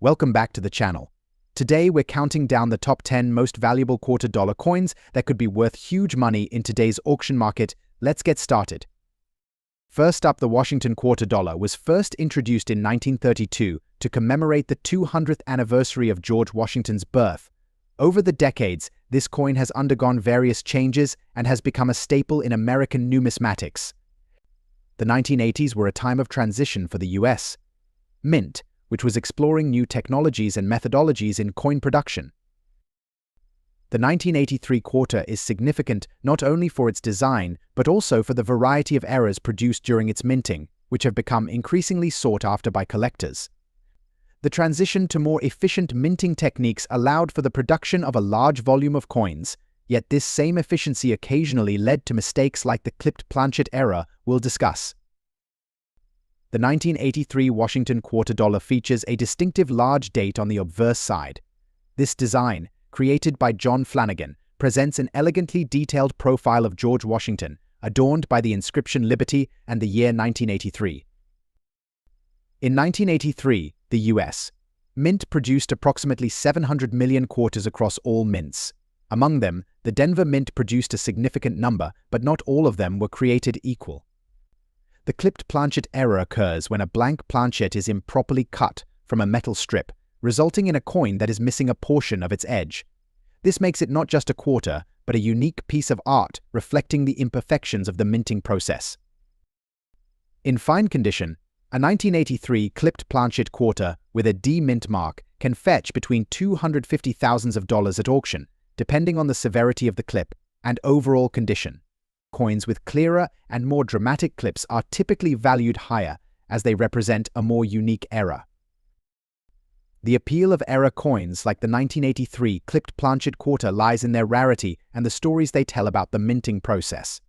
Welcome back to the channel. Today we're counting down the top 10 most valuable quarter-dollar coins that could be worth huge money in today's auction market. Let's get started. First up, the Washington quarter dollar was first introduced in 1932 to commemorate the 200th anniversary of George Washington's birth. Over the decades, this coin has undergone various changes and has become a staple in American numismatics. The 1980s were a time of transition for the US Mint, which was exploring new technologies and methodologies in coin production. The 1983 quarter is significant not only for its design, but also for the variety of errors produced during its minting, which have become increasingly sought after by collectors. The transition to more efficient minting techniques allowed for the production of a large volume of coins, yet this same efficiency occasionally led to mistakes like the clipped planchet error we'll discuss. The 1983 Washington quarter dollar features a distinctive large date on the obverse side. This design, created by John Flanagan, presents an elegantly detailed profile of George Washington, adorned by the inscription Liberty and the year 1983. In 1983, the U.S. Mint produced approximately 700 million quarters across all mints. Among them, the Denver Mint produced a significant number, but not all of them were created equal. The clipped planchet error occurs when a blank planchet is improperly cut from a metal strip, resulting in a coin that is missing a portion of its edge. This makes it not just a quarter, but a unique piece of art reflecting the imperfections of the minting process. In fine condition, a 1983 clipped planchet quarter with a D mint mark can fetch between $250,000 at auction, depending on the severity of the clip and overall condition. Coins with clearer and more dramatic clips are typically valued higher, as they represent a more unique error. The appeal of error coins like the 1983 clipped planchet quarter lies in their rarity and the stories they tell about the minting process.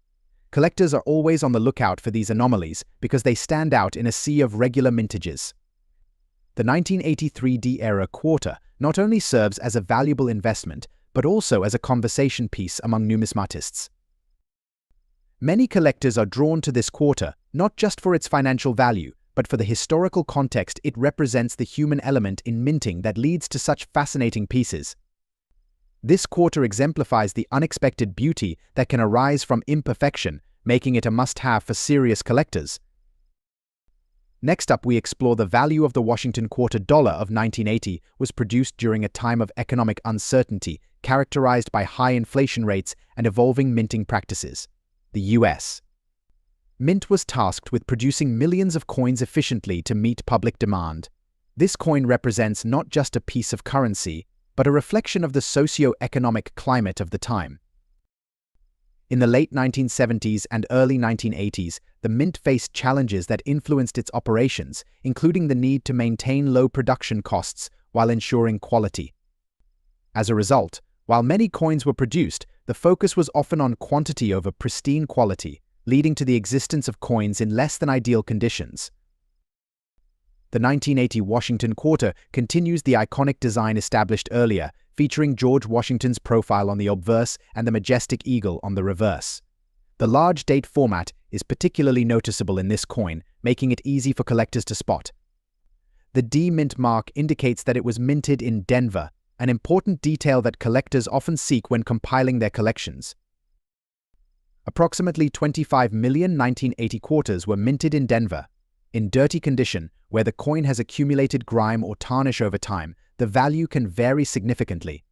Collectors are always on the lookout for these anomalies because they stand out in a sea of regular mintages. The 1983 D error quarter not only serves as a valuable investment, but also as a conversation piece among numismatists. Many collectors are drawn to this quarter not just for its financial value, but for the historical context it represents, the human element in minting that leads to such fascinating pieces. This quarter exemplifies the unexpected beauty that can arise from imperfection, making it a must-have for serious collectors. Next up, we explore the value of the Washington quarter dollar of 1980 was produced during a time of economic uncertainty, characterized by high inflation rates and evolving minting practices. The U.S. Mint was tasked with producing millions of coins efficiently to meet public demand. This coin represents not just a piece of currency, but a reflection of the socio-economic climate of the time. In the late 1970s and early 1980s, the Mint faced challenges that influenced its operations, including the need to maintain low production costs while ensuring quality. As a result, while many coins were produced, the focus was often on quantity over pristine quality, leading to the existence of coins in less than ideal conditions. The 1980 Washington quarter continues the iconic design established earlier, featuring George Washington's profile on the obverse and the majestic eagle on the reverse. The large date format is particularly noticeable in this coin, making it easy for collectors to spot. The D mint mark indicates that it was minted in Denver, an important detail that collectors often seek when compiling their collections. Approximately 25 million 1980 quarters were minted in Denver. In dirty condition, where the coin has accumulated grime or tarnish over time, the value can vary significantly.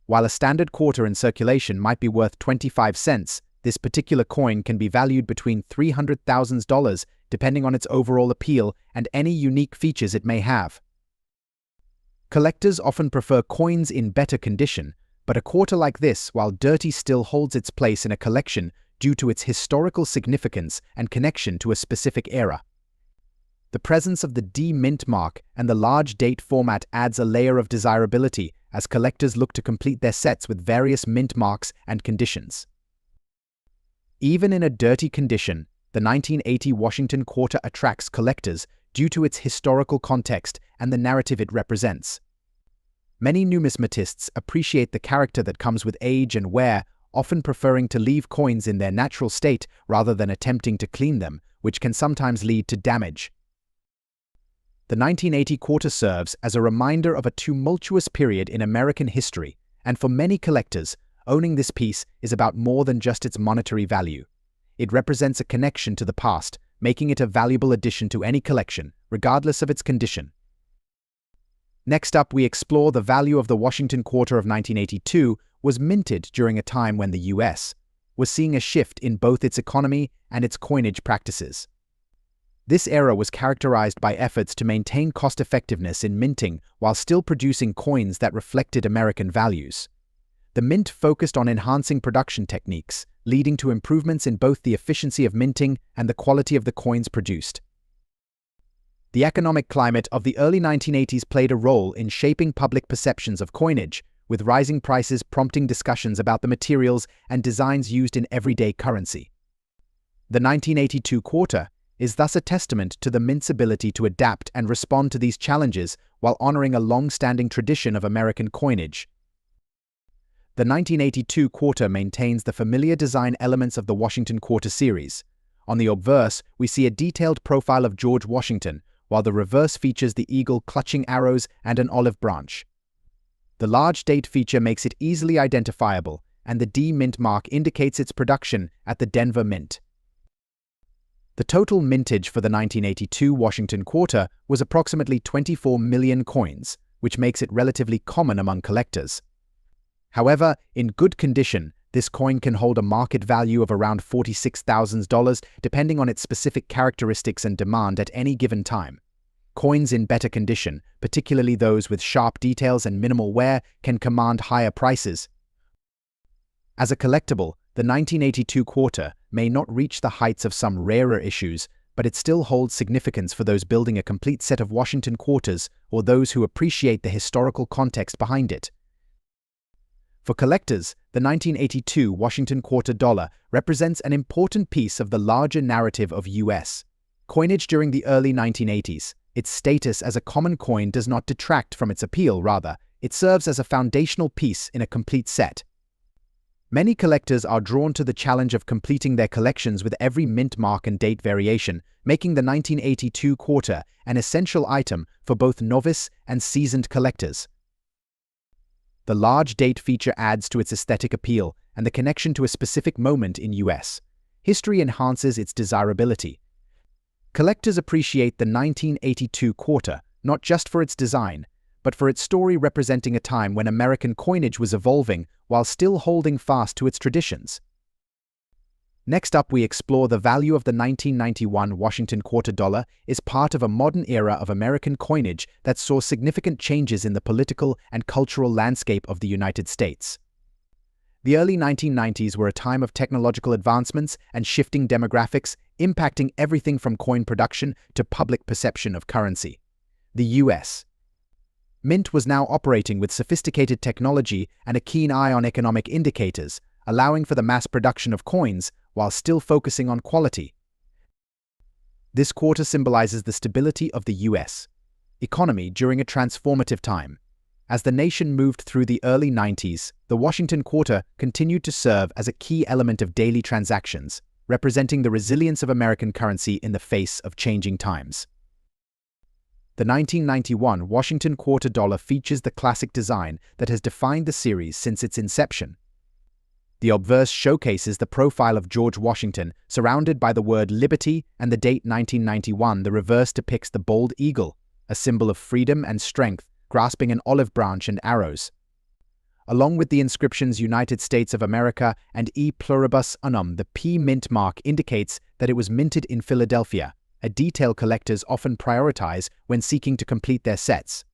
While a standard quarter in circulation might be worth 25 cents, this particular coin can be valued between $300,000 depending on its overall appeal and any unique features it may have. Collectors often prefer coins in better condition, but a quarter like this, while dirty, still holds its place in a collection due to its historical significance and connection to a specific era. The presence of the D mint mark and the large date format adds a layer of desirability as collectors look to complete their sets with various mint marks and conditions. Even in a dirty condition, the 1980 Washington quarter attracts collectors due to its historical context and the narrative it represents. Many numismatists appreciate the character that comes with age and wear, often preferring to leave coins in their natural state rather than attempting to clean them, which can sometimes lead to damage. The 1980 quarter serves as a reminder of a tumultuous period in American history, and for many collectors, owning this piece is about more than just its monetary value. It represents a connection to the past, making it a valuable addition to any collection, regardless of its condition. Next up, we explore the value of the Washington quarter of 1982 was minted during a time when the U.S. was seeing a shift in both its economy and its coinage practices. This era was characterized by efforts to maintain cost-effectiveness in minting while still producing coins that reflected American values. The mint focused on enhancing production techniques, leading to improvements in both the efficiency of minting and the quality of the coins produced. The economic climate of the early 1980s played a role in shaping public perceptions of coinage, with rising prices prompting discussions about the materials and designs used in everyday currency. The 1982 quarter is thus a testament to the mint's ability to adapt and respond to these challenges while honoring a long-standing tradition of American coinage. The 1982 quarter maintains the familiar design elements of the Washington quarter series. On the obverse, we see a detailed profile of George Washington, while the reverse features the eagle clutching arrows and an olive branch. The large date feature makes it easily identifiable, and the D mint mark indicates its production at the Denver Mint. The total mintage for the 1982 Washington quarter was approximately 24 million coins, which makes it relatively common among collectors. However, in good condition, this coin can hold a market value of around $46,000 depending on its specific characteristics and demand at any given time. Coins in better condition, particularly those with sharp details and minimal wear, can command higher prices. As a collectible, the 1982 quarter may not reach the heights of some rarer issues, but it still holds significance for those building a complete set of Washington quarters or those who appreciate the historical context behind it. For collectors, the 1982 Washington quarter dollar represents an important piece of the larger narrative of U.S. coinage during the early 1980s. Its status as a common coin does not detract from its appeal, rather, it serves as a foundational piece in a complete set. Many collectors are drawn to the challenge of completing their collections with every mint mark and date variation, making the 1982 quarter an essential item for both novice and seasoned collectors. The large date feature adds to its aesthetic appeal, and the connection to a specific moment in U.S. history enhances its desirability. Collectors appreciate the 1982 quarter not just for its design, but for its story representing a time when American coinage was evolving while still holding fast to its traditions. Next up, we explore the value of the 1991 Washington quarter dollar is part of a modern era of American coinage that saw significant changes in the political and cultural landscape of the United States. The early 1990s were a time of technological advancements and shifting demographics, impacting everything from coin production to public perception of currency. The U.S. Mint was now operating with sophisticated technology and a keen eye on economic indicators, allowing for the mass production of coins while still focusing on quality. This quarter symbolizes the stability of the U.S. economy during a transformative time. As the nation moved through the early 90s, the Washington quarter continued to serve as a key element of daily transactions, representing the resilience of American currency in the face of changing times. The 1991 Washington quarter dollar features the classic design that has defined the series since its inception. The obverse showcases the profile of George Washington, surrounded by the word liberty and the date 1991. The reverse depicts the bold eagle, a symbol of freedom and strength, grasping an olive branch and arrows. Along with the inscriptions United States of America and E pluribus unum, the P mint mark indicates that it was minted in Philadelphia, a detail collectors often prioritize when seeking to complete their sets.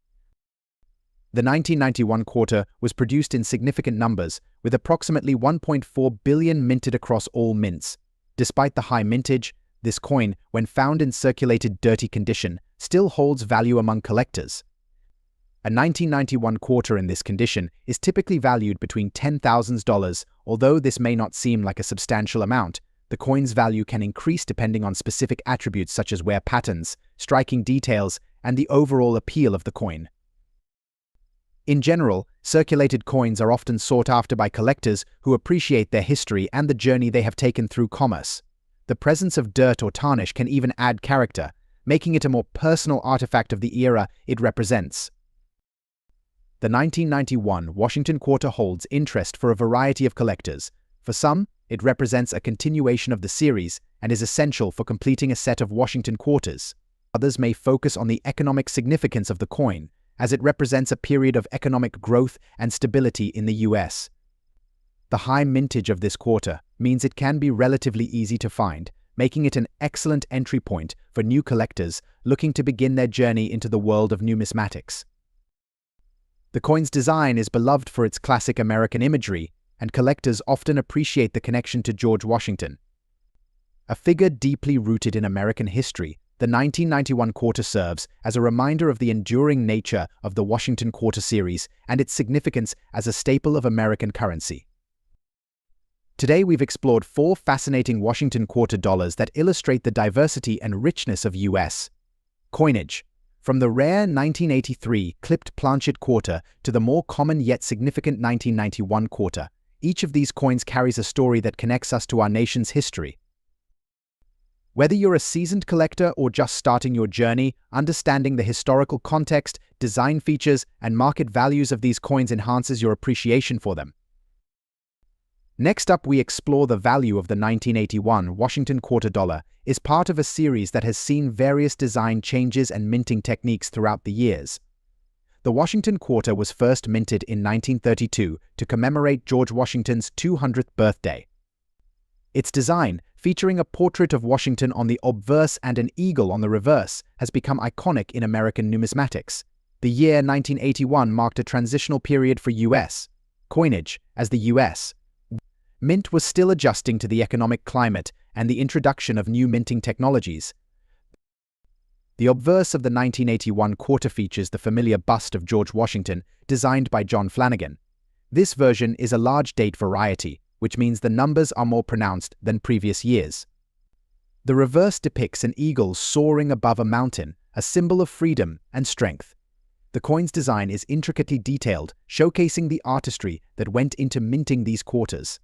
The 1991 quarter was produced in significant numbers, with approximately 1.4 billion minted across all mints. Despite the high mintage, this coin, when found in circulated dirty condition, still holds value among collectors. A 1991 quarter in this condition is typically valued between $10,000. Although this may not seem like a substantial amount, the coin's value can increase depending on specific attributes such as wear patterns, striking details, and the overall appeal of the coin. In general, circulated coins are often sought after by collectors who appreciate their history and the journey they have taken through commerce. The presence of dirt or tarnish can even add character, making it a more personal artifact of the era it represents. The 1991 Washington Quarter holds interest for a variety of collectors. For some, it represents a continuation of the series and is essential for completing a set of Washington Quarters. Others may focus on the economic significance of the coin, as it represents a period of economic growth and stability in the US. The high mintage of this quarter means it can be relatively easy to find, making it an excellent entry point for new collectors looking to begin their journey into the world of numismatics. The coin's design is beloved for its classic American imagery, and collectors often appreciate the connection to George Washington. A figure deeply rooted in American history, the 1991 quarter serves as a reminder of the enduring nature of the Washington Quarter series and its significance as a staple of American currency. Today we've explored 4 fascinating Washington Quarter dollars that illustrate the diversity and richness of US coinage. From the rare 1983 clipped planchet quarter to the more common yet significant 1991 quarter, each of these coins carries a story that connects us to our nation's history. Whether you're a seasoned collector or just starting your journey, understanding the historical context, design features, and market values of these coins enhances your appreciation for them. Next up, we explore the value of the 1981 Washington Quarter dollar is part of a series that has seen various design changes and minting techniques throughout the years. The Washington Quarter was first minted in 1932 to commemorate George Washington's 200th birthday. Its design, featuring a portrait of Washington on the obverse and an eagle on the reverse, has become iconic in American numismatics. The year 1981 marked a transitional period for US coinage, as the US Mint was still adjusting to the economic climate and the introduction of new minting technologies. The obverse of the 1981 quarter features the familiar bust of George Washington, designed by John Flanagan. This version is a large date variety, which means the numbers are more pronounced than previous years. The reverse depicts an eagle soaring above a mountain, a symbol of freedom and strength. The coin's design is intricately detailed, showcasing the artistry that went into minting these quarters.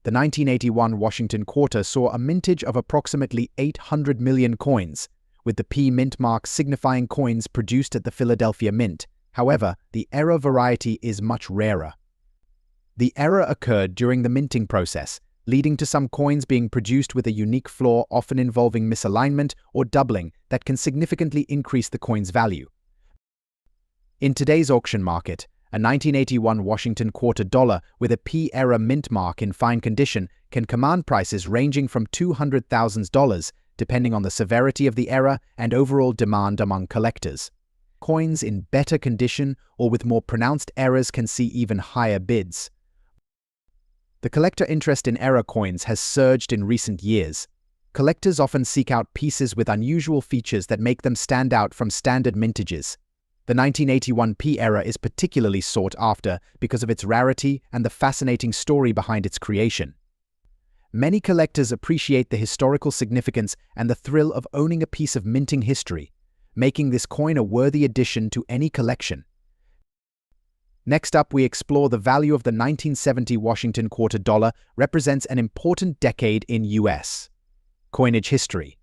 The 1981 Washington Quarter saw a mintage of approximately 800 million coins, with the P mint mark signifying coins produced at the Philadelphia Mint. However, the error variety is much rarer. The error occurred during the minting process, leading to some coins being produced with a unique flaw, often involving misalignment or doubling that can significantly increase the coin's value. In today's auction market, a 1981 Washington Quarter dollar with a P-era mint mark in fine condition can command prices ranging from $200,000, depending on the severity of the error and overall demand among collectors. Coins in better condition or with more pronounced errors can see even higher bids. The collector interest in error coins has surged in recent years. Collectors often seek out pieces with unusual features that make them stand out from standard mintages. The 1981 P era is particularly sought after because of its rarity and the fascinating story behind its creation. Many collectors appreciate the historical significance and the thrill of owning a piece of minting history, making this coin a worthy addition to any collection. Next up, we explore the value of the 1970 Washington Quarter dollar represents an important decade in US coinage history.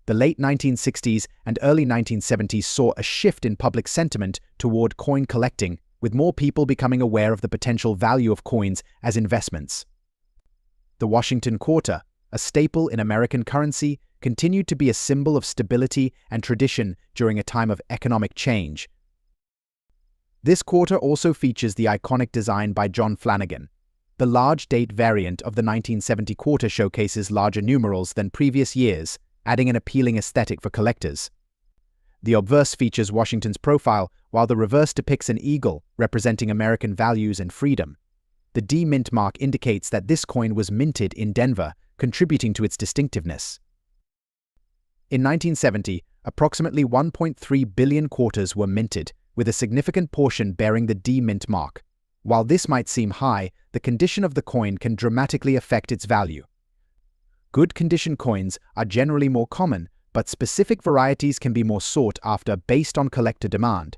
The late 1960s and early 1970s saw a shift in public sentiment toward coin collecting, with more people becoming aware of the potential value of coins as investments. The Washington Quarter, a staple in American currency, continued to be a symbol of stability and tradition during a time of economic change. This quarter also features the iconic design by John Flanagan. The large date variant of the 1970 quarter showcases larger numerals than previous years, adding an appealing aesthetic for collectors. The obverse features Washington's profile, while the reverse depicts an eagle, representing American values and freedom. The D mint mark indicates that this coin was minted in Denver, contributing to its distinctiveness. In 1970, approximately 1.3 billion quarters were minted, with a significant portion bearing the D mint mark. While this might seem high, the condition of the coin can dramatically affect its value. Good condition coins are generally more common, but specific varieties can be more sought after based on collector demand.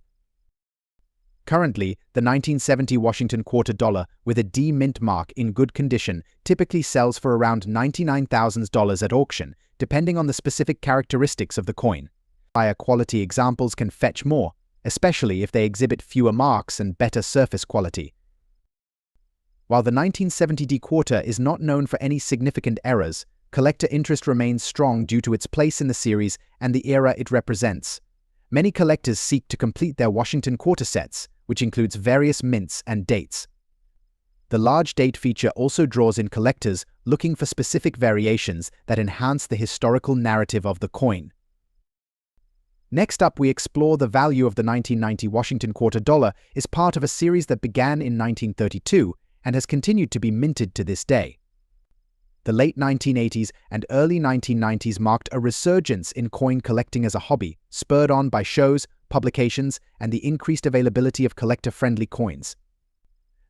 Currently, the 1970 Washington Quarter dollar with a D mint mark in good condition typically sells for around $99,000 at auction, depending on the specific characteristics of the coin. Higher quality examples can fetch more, especially if they exhibit fewer marks and better surface quality. While the 1970D quarter is not known for any significant errors, collector interest remains strong due to its place in the series and the era it represents. Many collectors seek to complete their Washington quarter sets, which includes various mints and dates. The large date feature also draws in collectors looking for specific variations that enhance the historical narrative of the coin. Next up, we explore the value of the 1990 Washington quarter dollar is part of a series that began in 1932 and has continued to be minted to this day. The late 1980s and early 1990s marked a resurgence in coin collecting as a hobby, spurred on by shows, publications, and the increased availability of collector-friendly coins.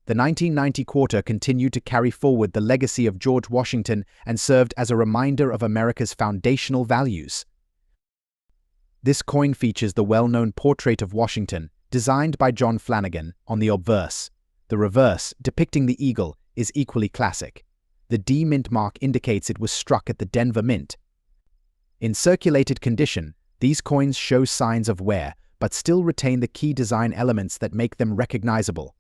The 1990 quarter continued to carry forward the legacy of George Washington and served as a reminder of America's foundational values. This coin features the well-known portrait of Washington, designed by John Flanagan, on the obverse. The reverse, depicting the eagle, is equally classic. The D mint mark indicates it was struck at the Denver Mint. In circulated condition, these coins show signs of wear, but still retain the key design elements that make them recognizable.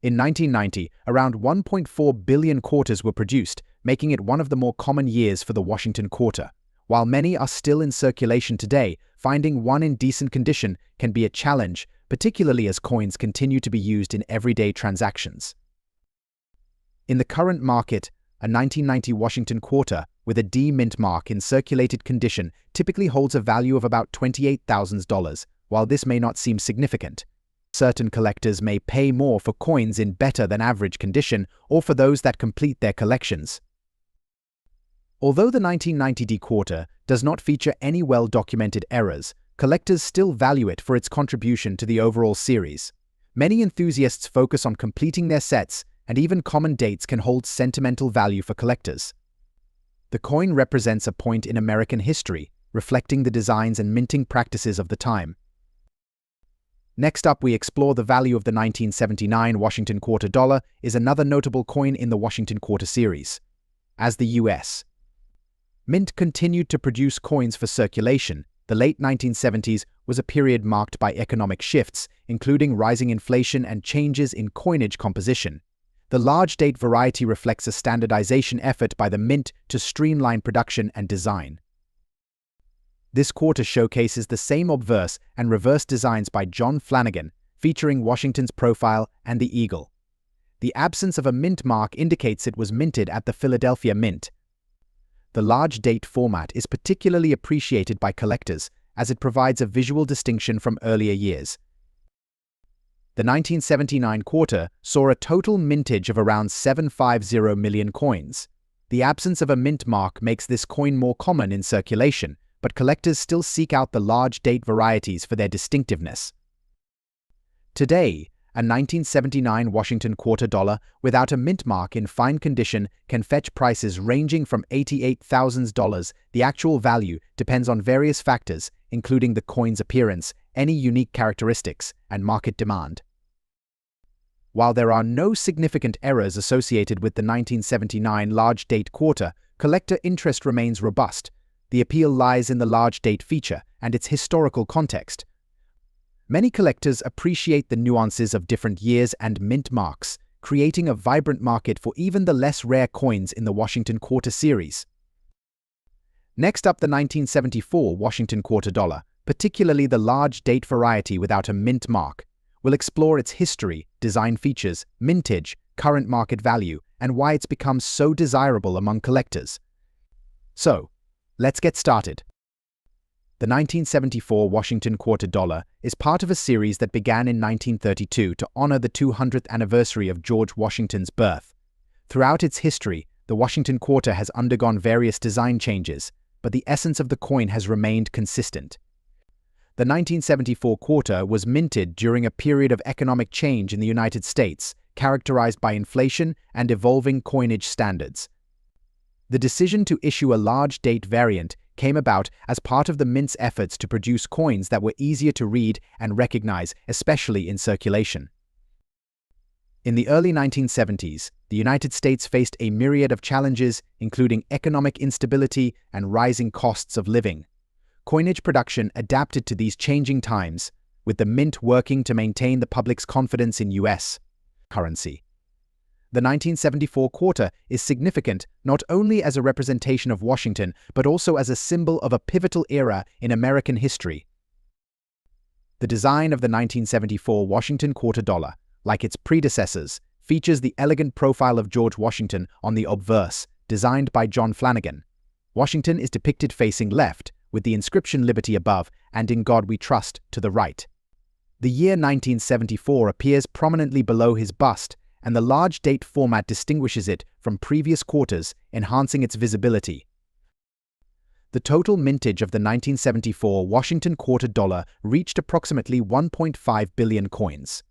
In 1990, around 1.4 billion quarters were produced, making it one of the more common years for the Washington quarter. While many are still in circulation today, finding one in decent condition can be a challenge, particularly as coins continue to be used in everyday transactions. In the current market, a 1990 Washington quarter with a D mint mark in circulated condition typically holds a value of about $28,000. While this may not seem significant, certain collectors may pay more for coins in better than average condition or for those that complete their collections. Although the 1990D quarter does not feature any well-documented errors, collectors still value it for its contribution to the overall series. Many enthusiasts focus on completing their sets, and even common dates can hold sentimental value for collectors. The coin represents a point in American history, reflecting the designs and minting practices of the time. Next up, we explore the value of the 1979 Washington quarter dollar is another notable coin in the Washington quarter series. As the U.S. Mint continued to produce coins for circulation, the late 1970s was a period marked by economic shifts, including rising inflation and changes in coinage composition. The large date variety reflects a standardization effort by the Mint to streamline production and design. This quarter showcases the same obverse and reverse designs by John Flanagan, featuring Washington's profile and the eagle. The absence of a mint mark indicates it was minted at the Philadelphia Mint. The large date format is particularly appreciated by collectors as it provides a visual distinction from earlier years. The 1979 quarter saw a total mintage of around 750 million coins. The absence of a mint mark makes this coin more common in circulation, but collectors still seek out the large date varieties for their distinctiveness. Today, a 1979 Washington quarter dollar without a mint mark in fine condition can fetch prices ranging from $88,000. The actual value depends on various factors, including the coin's appearance, any unique characteristics, and market demand. While there are no significant errors associated with the 1979 large date quarter, collector interest remains robust. The appeal lies in the large date feature and its historical context. Many collectors appreciate the nuances of different years and mint marks, creating a vibrant market for even the less rare coins in the Washington quarter series. Next up, the 1974 Washington quarter dollar, particularly the large date variety without a mint mark. We'll explore its history, design features, mintage, current market value, and why it's become so desirable among collectors. So, let's get started. The 1974 Washington quarter dollar is part of a series that began in 1932 to honor the 200th anniversary of George Washington's birth. Throughout its history, the Washington quarter has undergone various design changes, but the essence of the coin has remained consistent. The 1974 quarter was minted during a period of economic change in the United States, characterized by inflation and evolving coinage standards. The decision to issue a large date variant came about as part of the Mint's efforts to produce coins that were easier to read and recognize, especially in circulation. In the early 1970s, the United States faced a myriad of challenges, including economic instability and rising costs of living. Coinage production adapted to these changing times, with the mint working to maintain the public's confidence in U.S. currency. The 1974 quarter is significant not only as a representation of Washington, but also as a symbol of a pivotal era in American history. The design of the 1974 Washington quarter dollar, like its predecessors, features the elegant profile of George Washington on the obverse, designed by John Flanagan. Washington is depicted facing left, with the inscription Liberty above and In God We Trust to the right. The year 1974 appears prominently below his bust, and the large date format distinguishes it from previous quarters, enhancing its visibility. The total mintage of the 1974 Washington quarter dollar reached approximately 1.5 billion coins.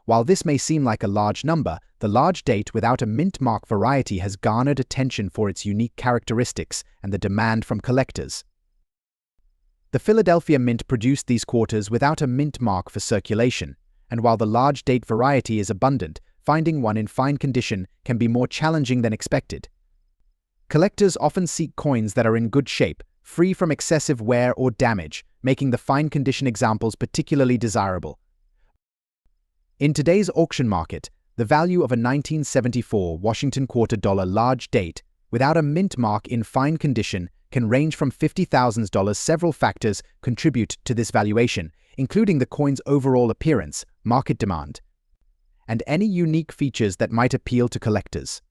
While this may seem like a large number, the large date without a mint mark variety has garnered attention for its unique characteristics and the demand from collectors. The Philadelphia Mint produced these quarters without a mint mark for circulation, and while the large date variety is abundant, finding one in fine condition can be more challenging than expected. Collectors often seek coins that are in good shape, free from excessive wear or damage, making the fine condition examples particularly desirable. In today's auction market, the value of a 1974 Washington quarter dollar large date without a mint mark in fine condition can range from $50,000. Several factors contribute to this valuation, including the coin's overall appearance, market demand, and any unique features that might appeal to collectors.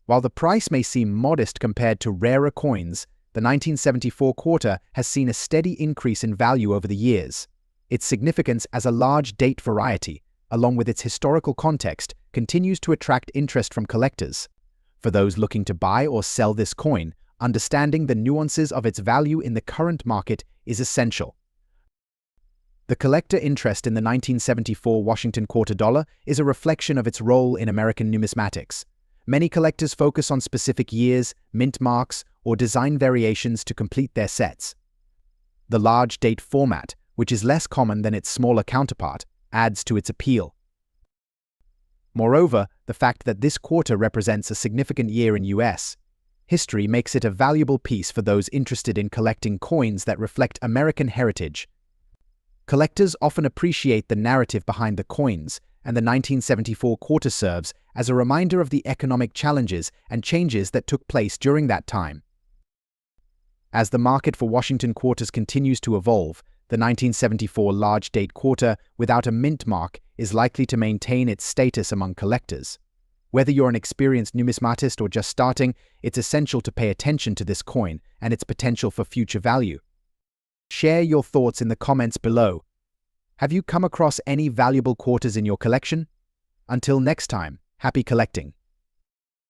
While the price may seem modest compared to rarer coins, the 1974 quarter has seen a steady increase in value over the years. Its significance as a large date variety, along with its historical context, continues to attract interest from collectors. For those looking to buy or sell this coin, understanding the nuances of its value in the current market is essential. The collector interest in the 1974 Washington quarter dollar is a reflection of its role in American numismatics. Many collectors focus on specific years, mint marks, or design variations to complete their sets. The large date format, which is less common than its smaller counterpart, adds to its appeal. Moreover, the fact that this quarter represents a significant year in U.S. history makes it a valuable piece for those interested in collecting coins that reflect American heritage. Collectors often appreciate the narrative behind the coins, and the 1974 quarter serves as a reminder of the economic challenges and changes that took place during that time. As the market for Washington quarters continues to evolve, the 1974 large date quarter without a mint mark is likely to maintain its status among collectors. Whether you're an experienced numismatist or just starting, it's essential to pay attention to this coin and its potential for future value. Share your thoughts in the comments below. Have you come across any valuable quarters in your collection? Until next time, happy collecting!